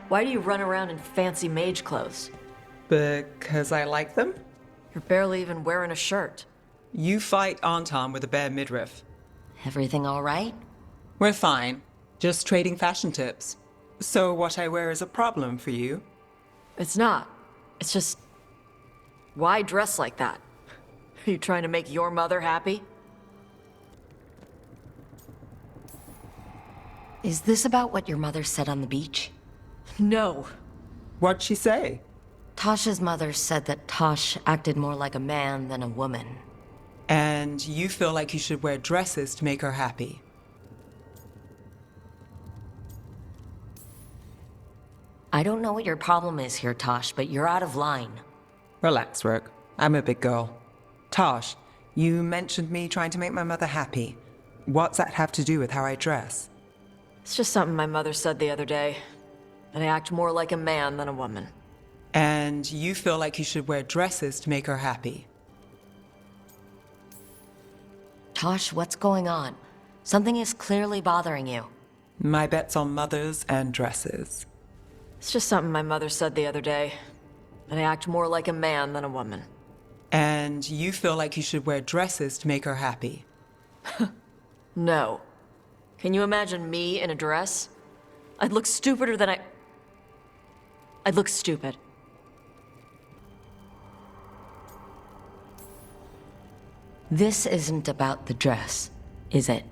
Why do you run around in fancy mage clothes? Because I like them? You're barely even wearing a shirt. You fight Anton with a bare midriff. Everything all right? We're fine. Just trading fashion tips. So what I wear is a problem for you? It's not. It's just... Why dress like that? Are you trying to make your mother happy? Is this about what your mother said on the beach? No. What'd she say? Tasha's mother said that Tosh acted more like a man than a woman. And you feel like you should wear dresses to make her happy. I don't know what your problem is here, Tosh, but you're out of line. Relax, Rook. I'm a big girl. Tosh, you mentioned me trying to make my mother happy. What's that have to do with how I dress? It's just something my mother said the other day. And I act more like a man than a woman. And you feel like you should wear dresses to make her happy. Tosh, what's going on? Something is clearly bothering you. My bet's on mothers and dresses. It's just something my mother said the other day. And I act more like a man than a woman. And you feel like you should wear dresses to make her happy. No. Can you imagine me in a dress? I'd look stupider than I'd look stupid. This isn't about the dress, is it?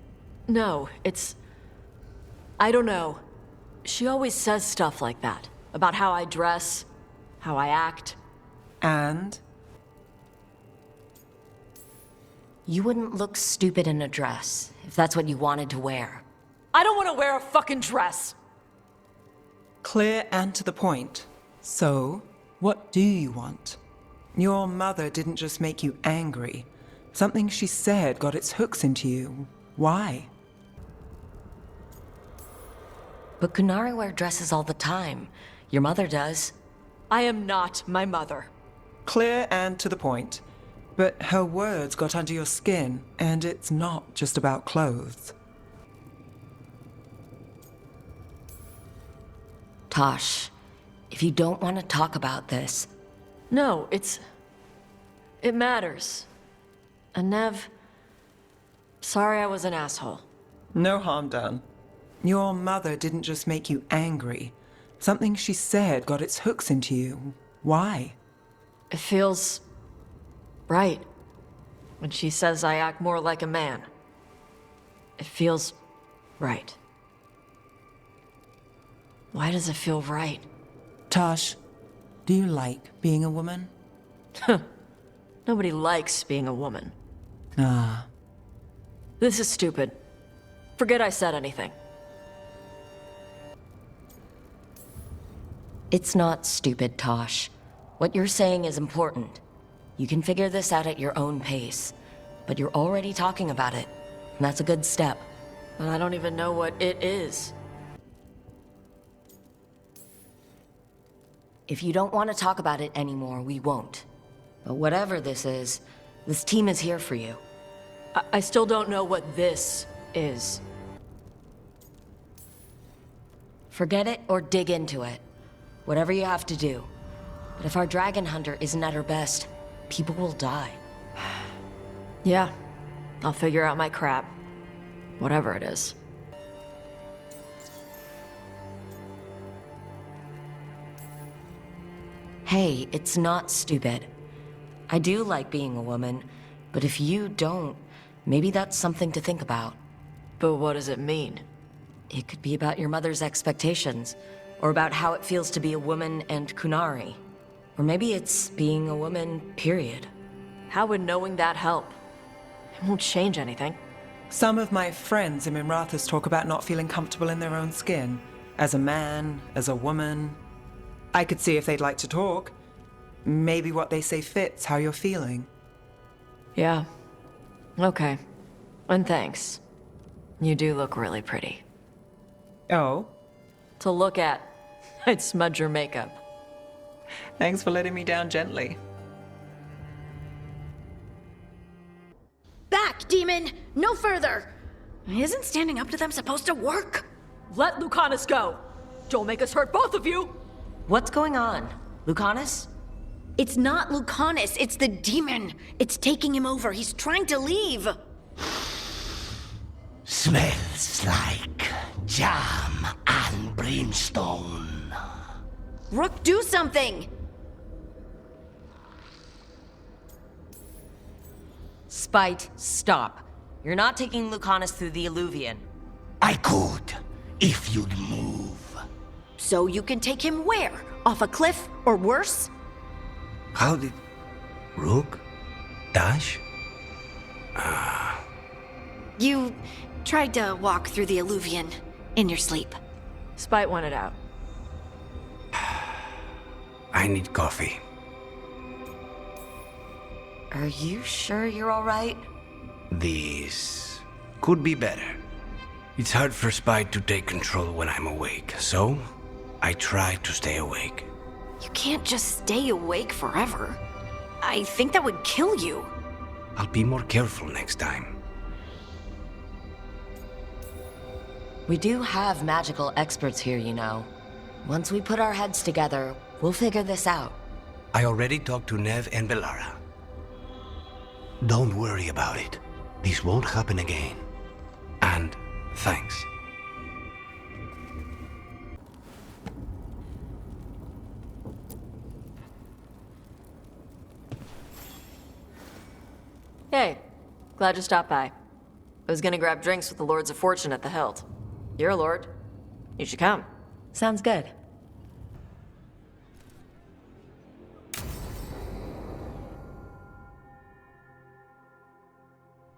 No, it's... I don't know. She always says stuff like that. About how I dress, how I act. And? You wouldn't look stupid in a dress, if that's what you wanted to wear. I don't want to wear a fucking dress! Clear and to the point. So, what do you want? Your mother didn't just make you angry. Something she said got its hooks into you. Why? But Kunari wear dresses all the time. Your mother does. I am not my mother. Clear and to the point. But her words got under your skin, and it's not just about clothes. Tosh, if you don't want to talk about this... No, it matters. And Nev... Sorry I was an asshole. No harm done. Your mother didn't just make you angry. Something she said got its hooks into you. Why? It feels... right. When she says I act more like a man. It feels... right. Why does it feel right? Tosh, do you like being a woman? Nobody likes being a woman. Ah. This is stupid. Forget I said anything. It's not stupid, Tosh. What you're saying is important. You can figure this out at your own pace. But you're already talking about it, and that's a good step. And I don't even know what it is. If you don't want to talk about it anymore, we won't. But whatever this is, this team is here for you. I still don't know what this is. Forget it or dig into it. Whatever you have to do. But if our dragon hunter isn't at her best, people will die. Yeah, I'll figure out my crap. Whatever it is. Hey, it's not stupid. I do like being a woman, but if you don't, maybe that's something to think about. But what does it mean? It could be about your mother's expectations, or about how it feels to be a woman and Kunari. Or maybe it's being a woman, period. How would knowing that help? It won't change anything. Some of my friends in Minrathous talk about not feeling comfortable in their own skin. As a man, as a woman. I could see if they'd like to talk. Maybe what they say fits how you're feeling. Yeah. Okay. And thanks. You do look really pretty. Oh? To look at, I'd smudge your makeup. Thanks for letting me down gently. Back, demon! No further! Isn't standing up to them supposed to work? Let Lucanus go! Don't make us hurt both of you! What's going on? Lucanus? It's not Lucanus, it's the demon. It's taking him over. He's trying to leave. Smells like jam and brimstone. Rook, do something! Spite, stop. You're not taking Lucanus through the Illuvian. I could, if you'd move. So you can take him where? Off a cliff, or worse? How did... Rook? Dash? You tried to walk through the Illuvian in your sleep. Spite wanted out. I need coffee. Are you sure you're alright? This could be better. It's hard for Spite to take control when I'm awake, so I try to stay awake. You can't just stay awake forever. I think that would kill you. I'll be more careful next time. We do have magical experts here, you know. Once we put our heads together, we'll figure this out. I already talked to Nev and Belara. Don't worry about it. This won't happen again. And thanks. Hey, glad you stopped by. I was gonna grab drinks with the Lords of Fortune at the Hilt. You're a lord. You should come. Sounds good.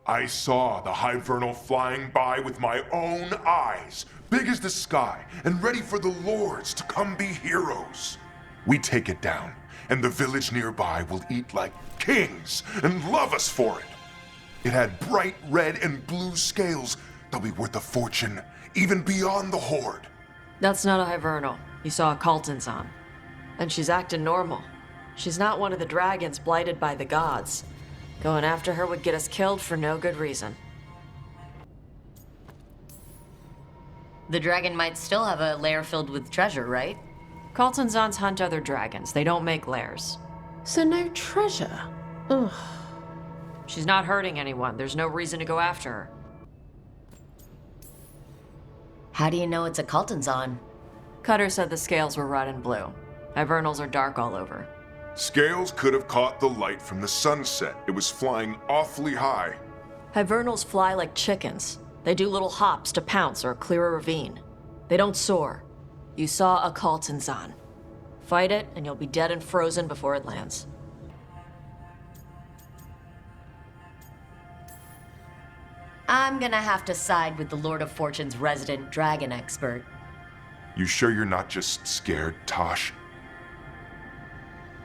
I saw the Hivernal flying by with my own eyes, big as the sky, and ready for the lords to come be heroes. We take it down, and the village nearby will eat like kings and love us for it. It had bright red and blue scales. They'll be worth a fortune, even beyond the Horde. That's not a Hivernal. You saw a Kaltanzan. And she's acting normal. She's not one of the dragons blighted by the gods. Going after her would get us killed for no good reason. The dragon might still have a lair filled with treasure, right? Kaltanzans hunt other dragons. They don't make lairs. So no treasure? Ugh. She's not hurting anyone. There's no reason to go after her. How do you know it's a Kaltanzan? Cutter said the scales were red and blue. Hivernals are dark all over. Scales could have caught the light from the sunset. It was flying awfully high. Hivernals fly like chickens. They do little hops to pounce or clear a ravine. They don't soar. You saw a Kaltanzan. Fight it, and you'll be dead and frozen before it lands. I'm gonna have to side with the Lord of Fortune's resident dragon expert. You sure you're not just scared, Tosh?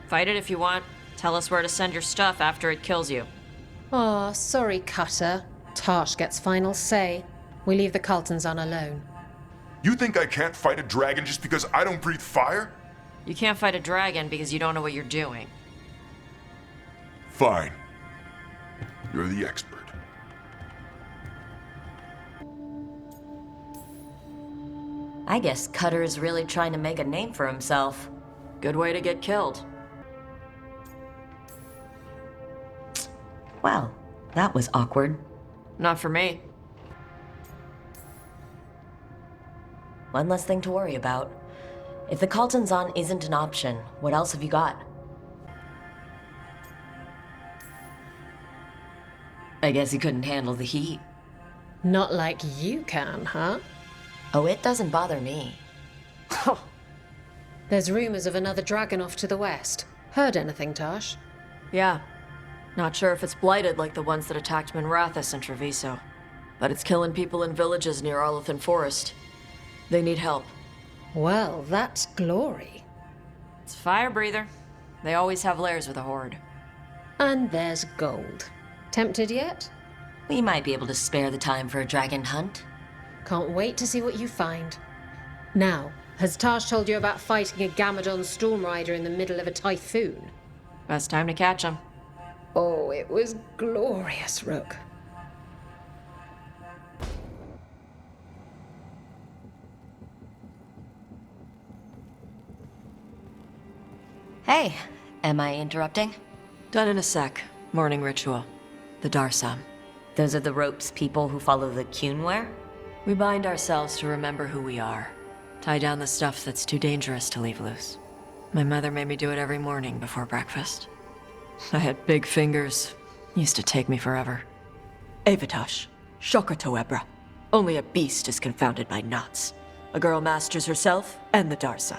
Fight it if you want. Tell us where to send your stuff after it kills you. Aw, sorry, Cutter. Tash gets final say. We leave the Kaltanzan alone. You think I can't fight a dragon just because I don't breathe fire? You can't fight a dragon because you don't know what you're doing. Fine. You're the expert. I guess Cutter is really trying to make a name for himself. Good way to get killed. Well, that was awkward. Not for me. One less thing to worry about. If the Kaltanzan isn't an option, what else have you got? I guess he couldn't handle the heat. Not like you can, huh? Oh, it doesn't bother me. There's rumors of another dragon off to the west. Heard anything, Tash? Yeah. Not sure if it's blighted like the ones that attacked Minrathous and Treviso. But it's killing people in villages near Arlothan Forest. They need help. Well, that's glory. It's a fire breather. They always have lairs with a horde. And there's gold. Tempted yet? We might be able to spare the time for a dragon hunt. Can't wait to see what you find. Now, has Tash told you about fighting a Gamadon storm rider in the middle of a typhoon? Best time to catch them. Oh, it was glorious, Rook. Hey, am I interrupting? Done in a sec. Morning ritual. The Darsam. Those are the ropes people who follow the Kyun wear? We bind ourselves to remember who we are. Tie down the stuff that's too dangerous to leave loose. My mother made me do it every morning before breakfast. I had big fingers. Used to take me forever. Avatosh. Shokotoebra. Only a beast is confounded by knots. A girl masters herself and the Darsam.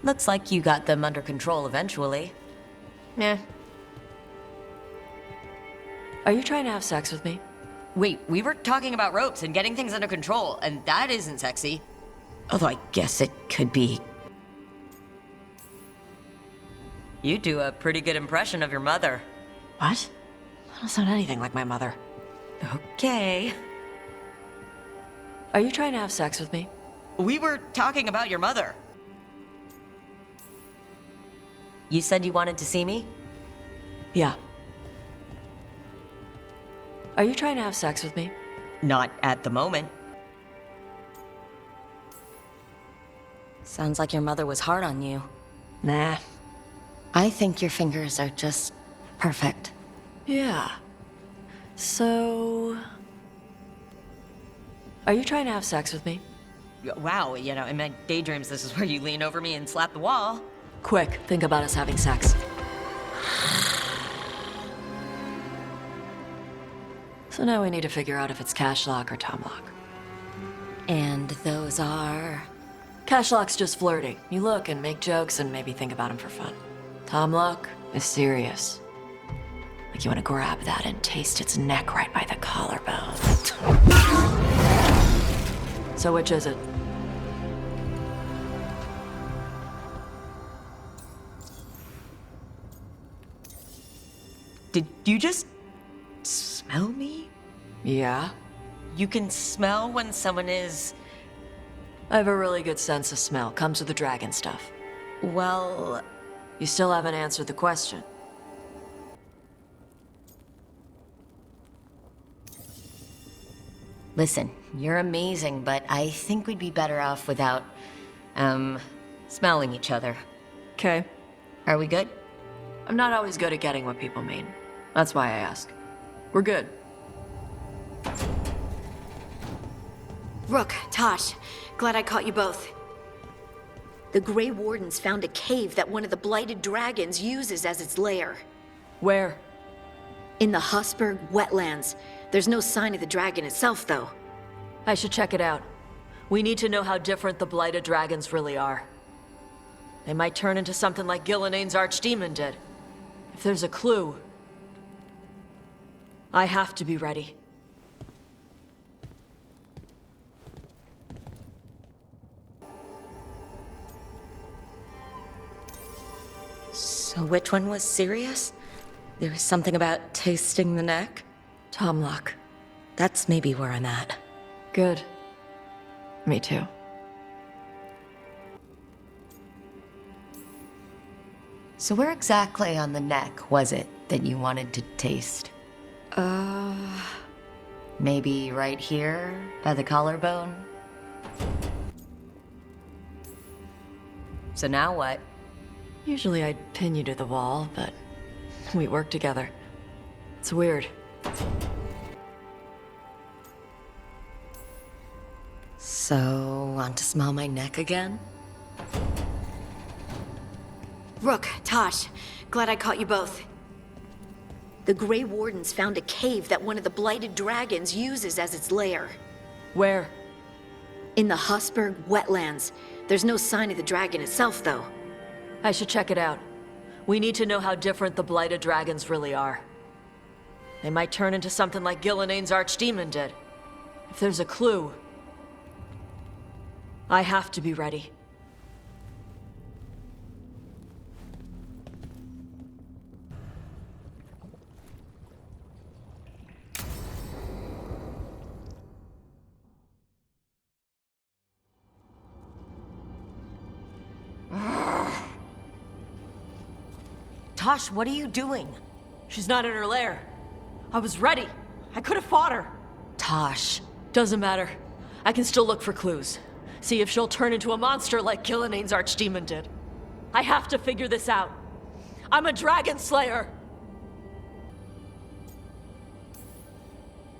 Looks like you got them under control eventually. Yeah. Are you trying to have sex with me? Wait, we were talking about ropes and getting things under control, and that isn't sexy. Although I guess it could be. You do a pretty good impression of your mother. What? I don't sound anything like my mother. Okay. Are you trying to have sex with me? We were talking about your mother. You said you wanted to see me? Yeah. Are you trying to have sex with me? Not at the moment. Sounds like your mother was hard on you. Nah. I think your fingers are just perfect. Yeah. So... Are you trying to have sex with me? Wow, you know, in my daydreams, this is where you lean over me and slap the wall. Quick, think about us having sex. So now we need to figure out if it's Cashlock or Tomlock. And those are... Cashlock's just flirting. You look and make jokes and maybe think about him for fun. Tomlock is serious. Like you want to grab that and taste its neck right by the collarbone. So which is it? Did you just smell me? Yeah. You can smell when someone is... I have a really good sense of smell. Comes with the dragon stuff. Well... You still haven't answered the question. Listen, you're amazing, but I think we'd be better off without, smelling each other. Okay. Are we good? I'm not always good at getting what people mean. That's why I ask. We're good. Rook, Tosh, glad I caught you both. The Grey Wardens found a cave that one of the Blighted Dragons uses as its lair. Where? In the Hosberg wetlands. There's no sign of the dragon itself, though. I should check it out. We need to know how different the Blighted Dragons really are. They might turn into something like Gillenane's archdemon did. If there's a clue, I have to be ready. So which one was serious? There was something about tasting the neck? Tomlock. That's maybe where I'm at. Good. Me too. So where exactly on the neck was it that you wanted to taste? Maybe right here, by the collarbone? So now what? Usually I'd pin you to the wall, but we work together. It's weird. So, want to smell my neck again? Rook, Tosh, glad I caught you both. The Grey Wardens found a cave that one of the Blighted Dragons uses as its lair. Where? In the Hosberg wetlands. There's no sign of the dragon itself, though. I should check it out. We need to know how different the Blighted Dragons really are. They might turn into something like Gillenane's archdemon did. If there's a clue, I have to be ready. Tosh, what are you doing? She's not in her lair. I was ready. I could have fought her. Tosh. Doesn't matter. I can still look for clues. See if she'll turn into a monster like Killiane's archdemon did. I have to figure this out. I'm a dragon slayer!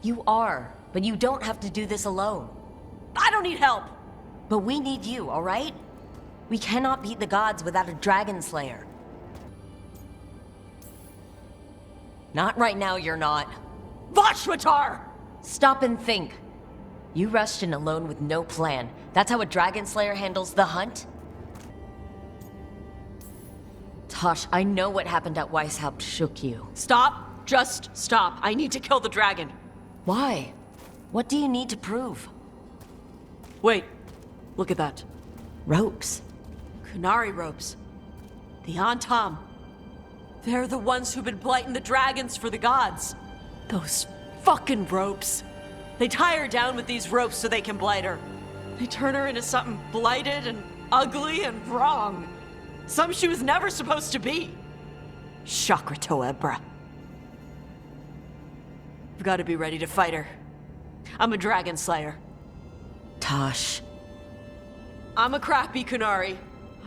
You are, but you don't have to do this alone. I don't need help! But we need you, alright? We cannot beat the gods without a dragon slayer. Not right now, you're not. Vashwatar! Stop and think. You rushed in alone with no plan. That's how a dragon slayer handles the hunt? Tosh, I know what happened at Weishaupt shook you. Stop. Just stop. I need to kill the dragon. Why? What do you need to prove? Wait. Look at that. Ropes. Kunari ropes. The Antam. They're the ones who've been blighting the dragons for the gods. Those fucking ropes. They tie her down with these ropes so they can blight her. They turn her into something blighted and ugly and wrong. Some she was never supposed to be. Chakra Toebra. I've got to be ready to fight her. I'm a dragon slayer. Tosh. I'm a crappy Kunari.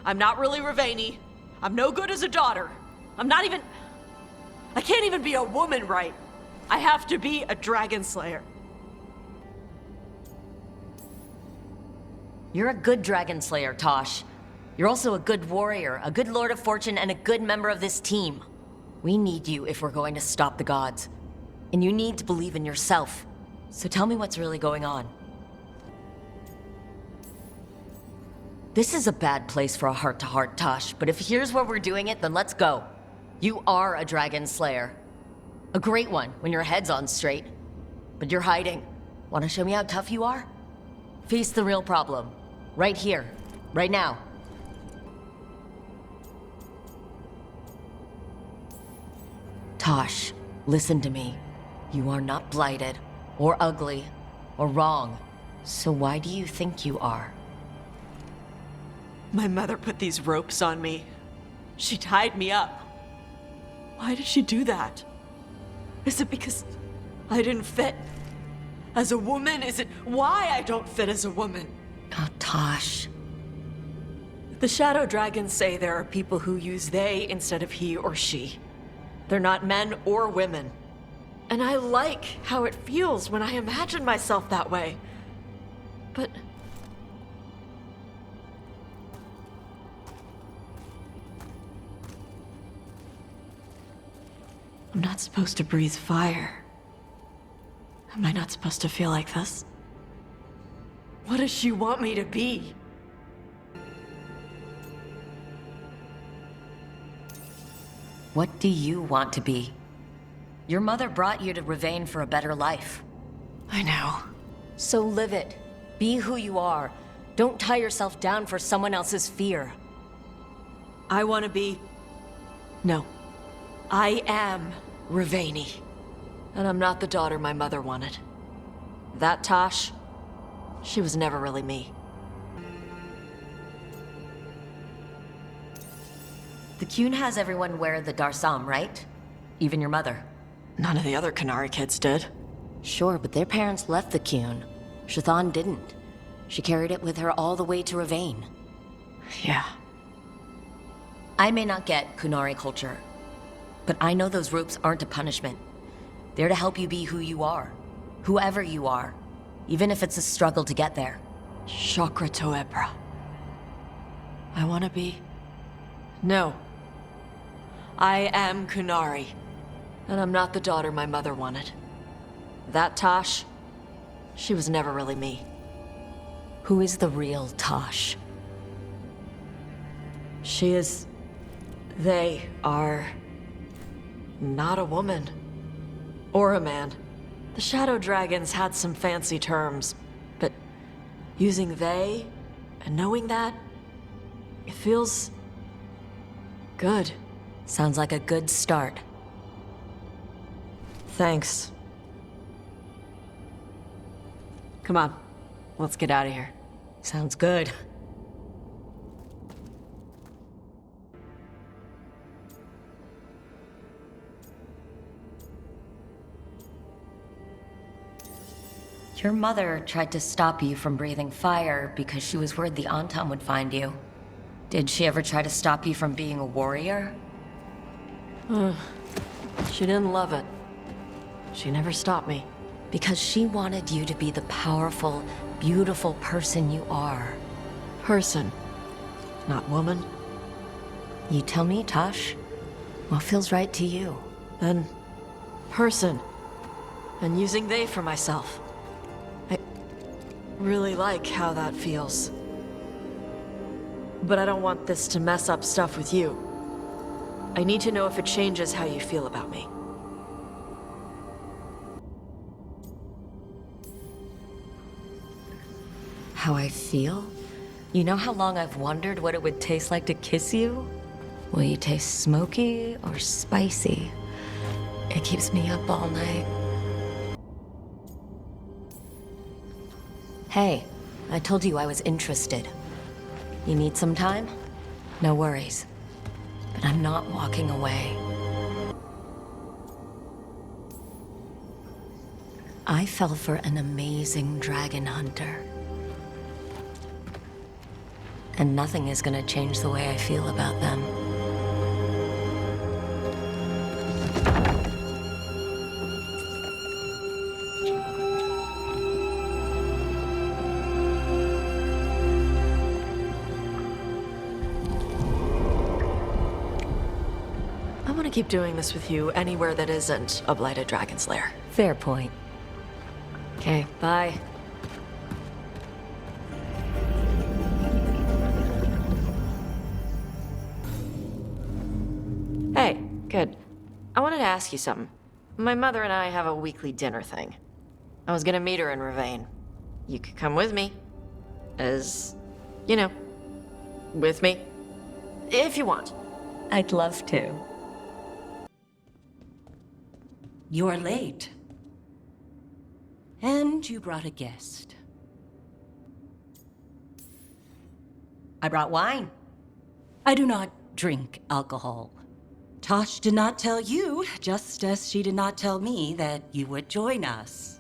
I'm not really Ravani. I'm no good as a daughter. I'm not even... I can't even be a woman right. I have to be a dragon slayer. You're a good dragon slayer, Tosh. You're also a good warrior, a good Lord of Fortune, and a good member of this team. We need you if we're going to stop the gods. And you need to believe in yourself. So tell me what's really going on. This is a bad place for a heart-to-heart, Tosh, but if here's where we're doing it, then let's go. You are a dragon slayer. A great one when your head's on straight. But you're hiding. Want to show me how tough you are? Face the real problem. Right here. Right now. Tosh, listen to me. You are not blighted, or ugly, or wrong. So why do you think you are? My mother put these ropes on me. She tied me up. Why did she do that? Is it because I didn't fit as a woman? Is it why I don't fit as a woman? Oh, Tosh. The Shadow Dragons say there are people who use they instead of he or she. They're not men or women. And I like how it feels when I imagine myself that way. But... I'm not supposed to breathe fire. Am I not supposed to feel like this? What does she want me to be? What do you want to be? Your mother brought you to Ravane for a better life. I know. So live it. Be who you are. Don't tie yourself down for someone else's fear. I want to be... No. I am Ravani. And I'm not the daughter my mother wanted. That Tosh, she was never really me. The Qun has everyone wear the Darsam, right? Even your mother. None of the other Kunari kids did. Sure, but their parents left the Qun. Shathan didn't. She carried it with her all the way to Ravane. Yeah. I may not get Kunari culture, but I know those ropes aren't a punishment. They're to help you be who you are. Whoever you are. Even if it's a struggle to get there. Chakra Toebra. I want to be... No. I am Kunari. And I'm not the daughter my mother wanted. That Tosh, she was never really me. Who is the real Tosh? She is... They are... not a woman. Or a man. The Shadow Dragons had some fancy terms, but using they and knowing that, it feels... good. Sounds like a good start. Thanks. Come on, let's get out of here. Sounds good. Your mother tried to stop you from breathing fire because she was worried the Antam would find you. Did she ever try to stop you from being a warrior? She didn't love it. She never stopped me. Because she wanted you to be the powerful, beautiful person you are. Person, not woman. You tell me, Tosh. What feels right to you? Then, person. And using they for myself. I really like how that feels. But I don't want this to mess up stuff with you. I need to know if it changes how you feel about me. How I feel? You know how long I've wondered what it would taste like to kiss you? Will you taste smoky or spicy? It keeps me up all night. Hey, I told you I was interested. You need some time? No worries. But I'm not walking away. I fell for an amazing dragon hunter. And nothing is gonna change the way I feel about them. I want to keep doing this with you anywhere that isn't a blighted dragon's lair. Fair point. Okay, bye. Hey, good. I wanted to ask you something. My mother and I have a weekly dinner thing. I was gonna meet her in Ravane. You could come with me. As, you know, with me. If you want. I'd love to. You're late. And you brought a guest. I brought wine. I do not drink alcohol. Tosh did not tell you, just as she did not tell me that you would join us.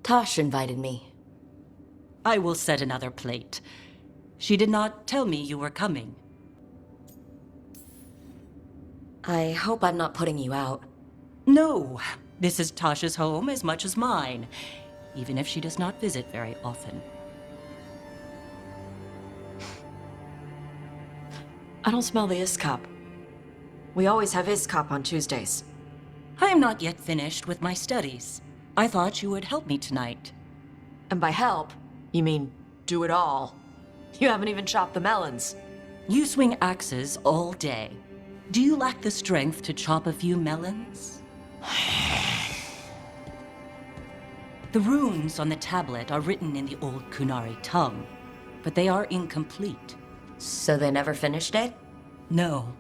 Tosh invited me. I will set another plate. She did not tell me you were coming. I hope I'm not putting you out. No, this is Tosh's home as much as mine, even if she does not visit very often. I don't smell the Iskop. We always have Iskop on Tuesdays. I am not yet finished with my studies. I thought you would help me tonight. And by help, you mean do it all. You haven't even chopped the melons. You swing axes all day. Do you lack the strength to chop a few melons? The runes on the tablet are written in the old Kunari tongue, but they are incomplete. So they never finished it? No.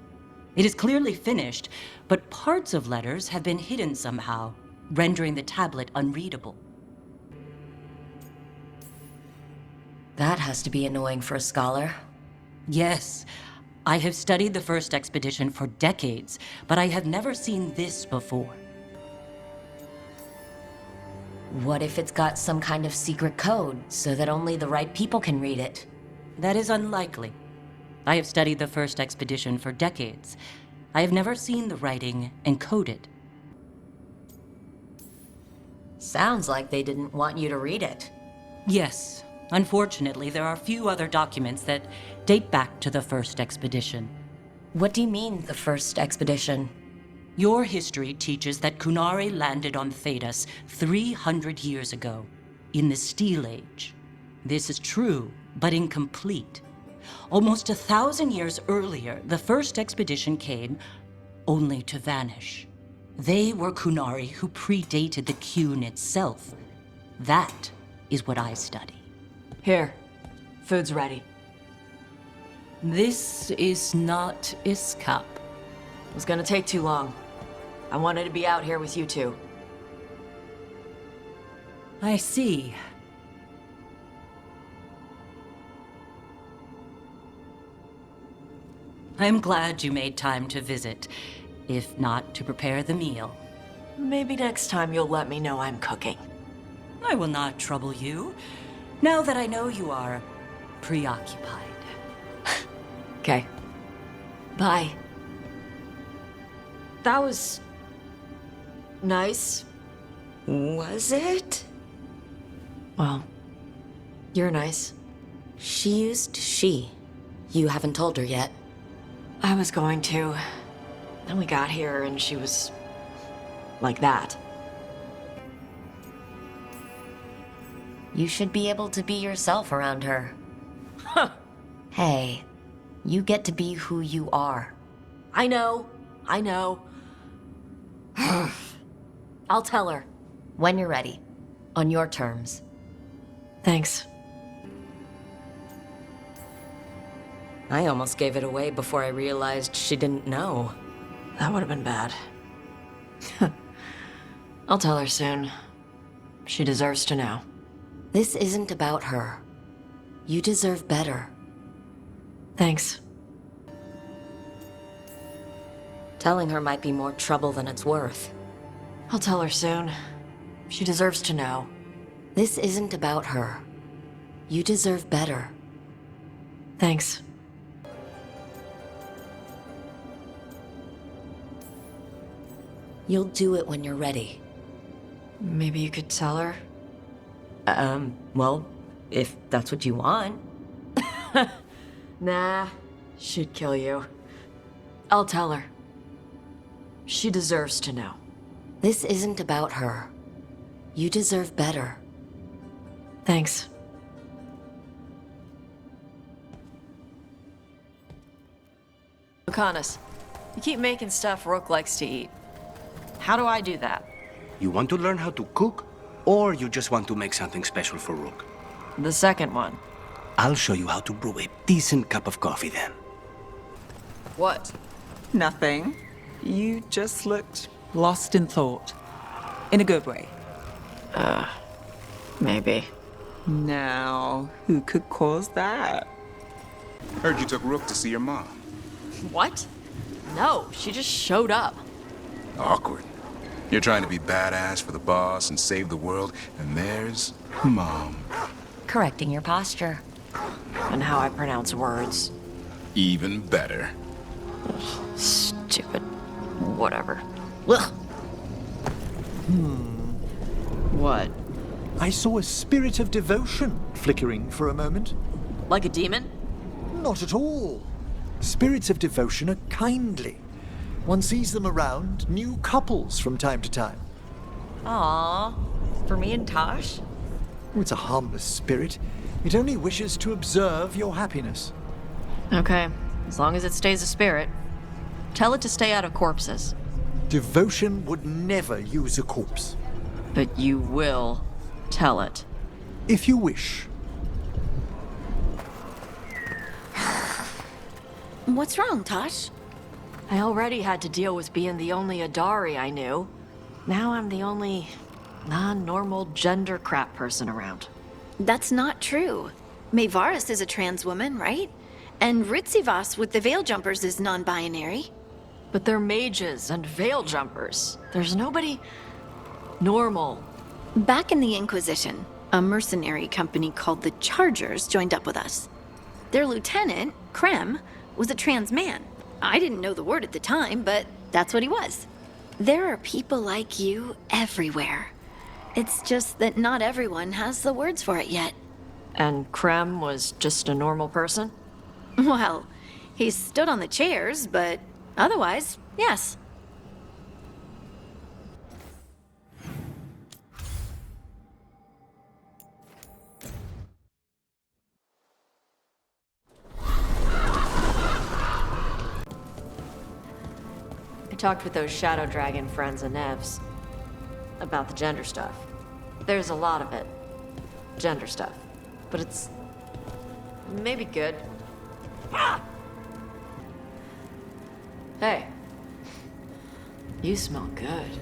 It is clearly finished, but parts of letters have been hidden somehow, rendering the tablet unreadable. That has to be annoying for a scholar. Yes. I have studied the first expedition for decades, but I have never seen this before. What if it's got some kind of secret code, so that only the right people can read it? That is unlikely. I have studied the first expedition for decades. I have never seen the writing encoded. Sounds like they didn't want you to read it. Yes. Unfortunately, there are few other documents that date back to the first expedition. What do you mean, the first expedition? Your history teaches that Kunari landed on Thedas 300 years ago, in the Steel Age. This is true, but incomplete. Almost 1,000 years earlier, the first expedition came only to vanish. They were Kunari who predated the Qun itself. That is what I study. Here, food's ready. This is not Iskop. It was gonna take too long. I wanted to be out here with you two. I see. I'm glad you made time to visit, if not to prepare the meal. Maybe next time you'll let me know I'm cooking. I will not trouble you, now that I know you are preoccupied. Okay. Bye. That was... nice. Was it? Well, you're nice. She used she. You haven't told her yet. I was going to. Then we got here and she was... like that. You should be able to be yourself around her. Hey, you get to be who you are. I know. I'll tell her. When you're ready. On your terms. Thanks. I almost gave it away before I realized she didn't know. That would have been bad. I'll tell her soon. She deserves to know. This isn't about her. You deserve better. Thanks. Telling her might be more trouble than it's worth. I'll tell her soon. She deserves to know. This isn't about her. You deserve better. Thanks. You'll do it when you're ready. Maybe you could tell her? Well, if that's what you want. Nah, she'd kill you. I'll tell her. She deserves to know. This isn't about her. You deserve better. Thanks. Lucanus, you keep making stuff Rook likes to eat. How do I do that? You want to learn how to cook, or you just want to make something special for Rook? The second one. I'll show you how to brew a decent cup of coffee then. What? Nothing. You just looked lost in thought. In a good way. Maybe. Now, who could cause that? Heard you took Rook to see your mom. What? No, she just showed up. Awkward. You're trying to be badass for the boss and save the world, and there's Mom. Correcting your posture. And how I pronounce words. Even better. Stupid. Whatever. Ugh. What? I saw a spirit of devotion flickering for a moment. Like a demon? Not at all. Spirits of devotion are kindly. One sees them around new couples from time to time. Aww. For me and Tosh? It's a harmless spirit. It only wishes to observe your happiness. Okay, as long as it stays a spirit. Tell it to stay out of corpses. Devotion would never use a corpse. But you will tell it. If you wish. What's wrong, Tosh? I already had to deal with being the only Adari I knew. Now I'm the only non-normal gender crap person around. That's not true. Mayvaris is a trans woman, right? And Ritsivas with the Veil Jumpers is non-binary. But they're mages and veil jumpers. There's nobody normal. Back in the Inquisition, a mercenary company called the Chargers joined up with us. Their lieutenant, Krem, was a trans man. I didn't know the word at the time, but that's what he was. There are people like you everywhere. It's just that not everyone has the words for it yet. And Krem was just a normal person? Well, he stood on the chairs, but otherwise, yes. I talked with those Shadow Dragon friends of Nev's about the gender stuff. There's a lot of it. Gender stuff. But it's maybe good. Ah! Hey. You smell good.